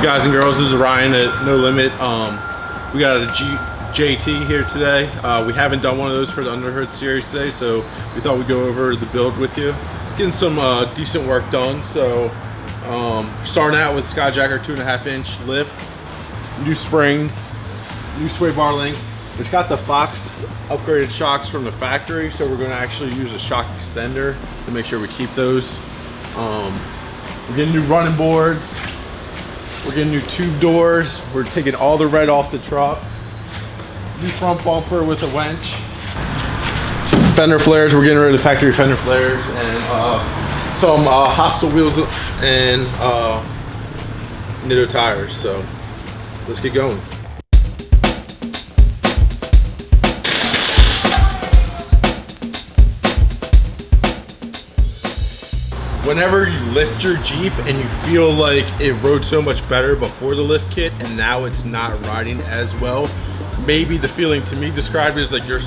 up, guys and girls? This is Ryan at No Limit. We got a JT here today. We haven't done one of those for the Underhood series today, so we thought we'd go over the build with you. Getting some decent work done. So starting out with Skyjacker 2.5-inch lift, new springs, new sway bar links. It's got the Fox upgraded shocks from the factory, so we're going to actually use a shock extender to make sure we keep those. We're getting new running boards. We're getting new tube doors. We're taking all the red off the truck. New front bumper with a winch. Fender flares. We're getting rid of the factory fender flares and some hostile wheels and Nitto tires. So let's get going. Whenever you lift your Jeep and you feel like it rode so much better before the lift kit and now it's not riding as well, maybe the feeling to me described is like you're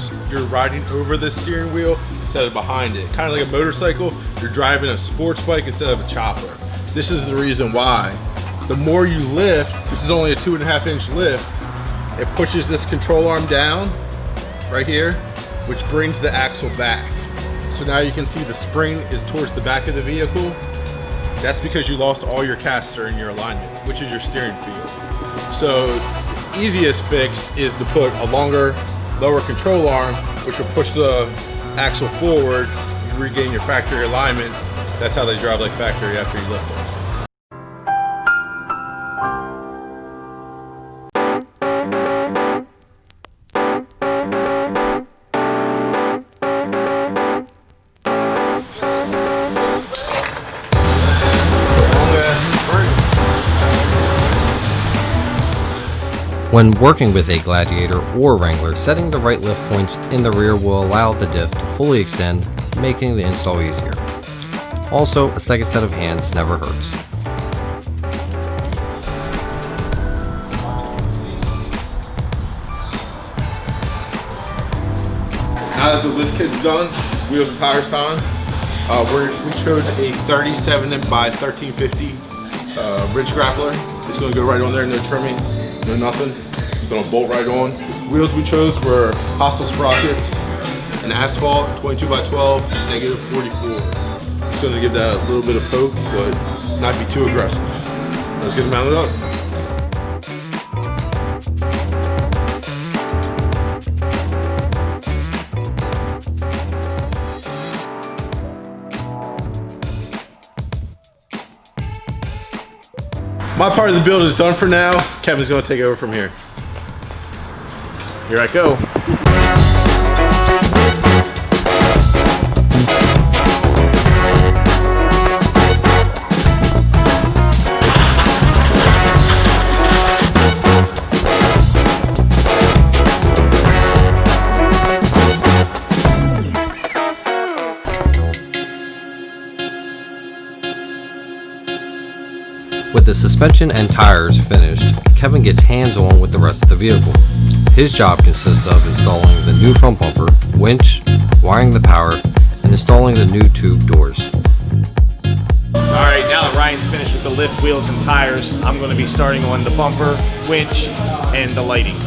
riding over the steering wheel instead of behind it. Kind of like a motorcycle, you're driving a sports bike instead of a chopper. This is the reason why. The more you lift, this is only a 2.5-inch lift, it pushes this control arm down right here, which brings the axle back. So now you can see the spring is towards the back of the vehicle. That's because you lost all your caster in your alignment, which is your steering feel. So the easiest fix is to put a longer, lower control arm, which will push the axle forward, you regain your factory alignment. That's how they drive like factory after you lift them. When working with a Gladiator or Wrangler, setting the right lift points in the rear will allow the diff to fully extend, making the install easier. Also, a second set of hands never hurts. Now that the lift kit's done, it's wheels and tires time. We chose a 37 by 1350 ridge grappler. It's going to go right on there, no trimming. No nothing, it's gonna bolt right on. Wheels we chose were hostile sprockets and asphalt, 22 by 12, negative 44. It's gonna give that a little bit of poke, but not be too aggressive. Let's get it mounted up. My part of the build is done for now. Kevin's gonna take over from here. Here I go. With the suspension and tires finished, Kevin gets hands-on with the rest of the vehicle. His job consists of installing the new front bumper, winch, wiring the power, and installing the new tube doors. Alright, now that Ryan's finished with the lift, wheels, and tires, I'm going to be starting on the bumper, winch, and the lighting.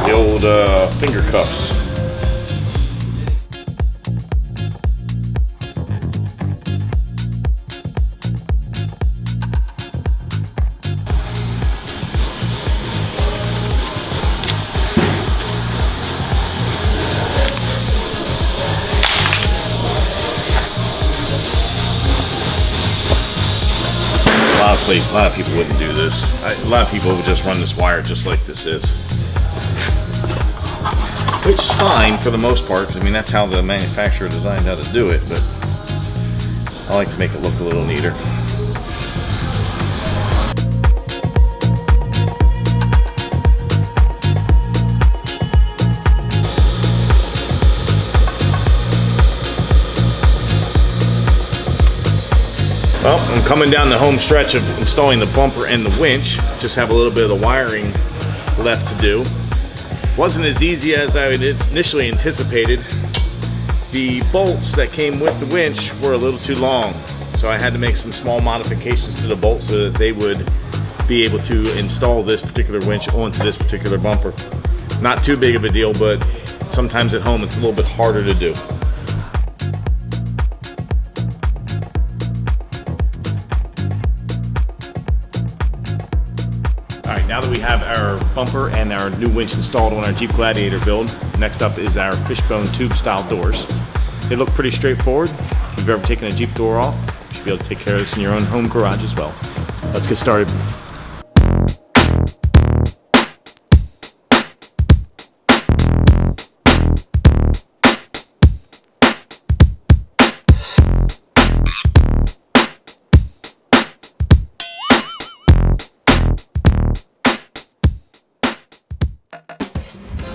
The old finger cuffs. A lot of people wouldn't do this. A lot of people would just run this wire just like this is. Which is fine for the most part, because I mean that's how the manufacturer designed how to do it, but I like to make it look a little neater. Well, I'm coming down the home stretch of installing the bumper and the winch. Just have a little bit of the wiring left to do. Wasn't as easy as I had initially anticipated. The bolts that came with the winch were a little too long, so I had to make some small modifications to the bolts so that they would be able to install this particular winch onto this particular bumper. Not too big of a deal, but sometimes at home it's a little bit harder to do. All right, now that we have our bumper and our new winch installed on our Jeep Gladiator build, next up is our fishbone tube style doors. They look pretty straightforward. If you've ever taken a Jeep door off, you should be able to take care of this in your own home garage as well. Let's get started.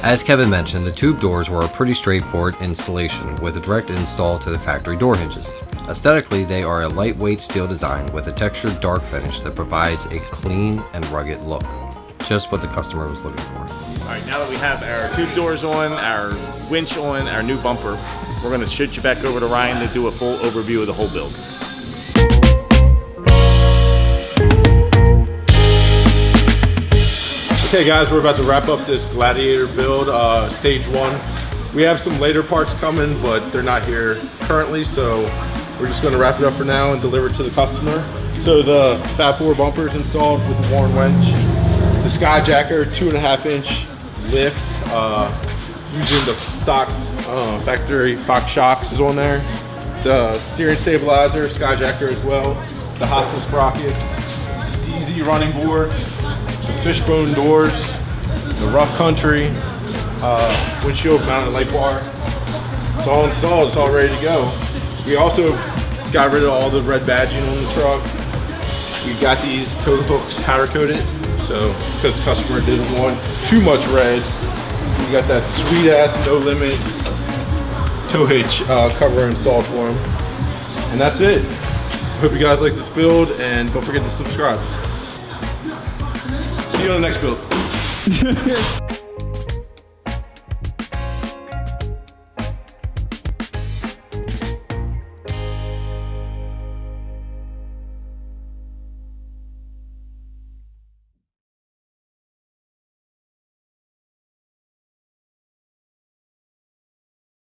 As Kevin mentioned, the tube doors were a pretty straightforward installation with a direct install to the factory door hinges. Aesthetically, they are a lightweight steel design with a textured dark finish that provides a clean and rugged look. Just what the customer was looking for. All right, now that we have our tube doors on, our winch on, our new bumper, we're gonna shoot you back over to Ryan to do a full overview of the whole build. Okay guys, we're about to wrap up this Gladiator build, stage 1. We have some later parts coming, but they're not here currently, so we're just gonna wrap it up for now and deliver it to the customer. So the Fab 4 bumper is installed with the WARN winch. The Skyjacker 2.5-inch lift, using the stock factory Fox shocks is on there. The steering stabilizer, Skyjacker as well. The hostel sprocket, easy running boards, the fishbone doors, the rough country, windshield mounted light bar. It's all installed, it's all ready to go. We also got rid of all the red badging on the truck. We got these tow hooks powder coated, so because the customer didn't want too much red, we got that sweet ass no limit tow hitch cover installed for him. And that's it. Hope you guys like this build, and don't forget to subscribe. See you on the next build.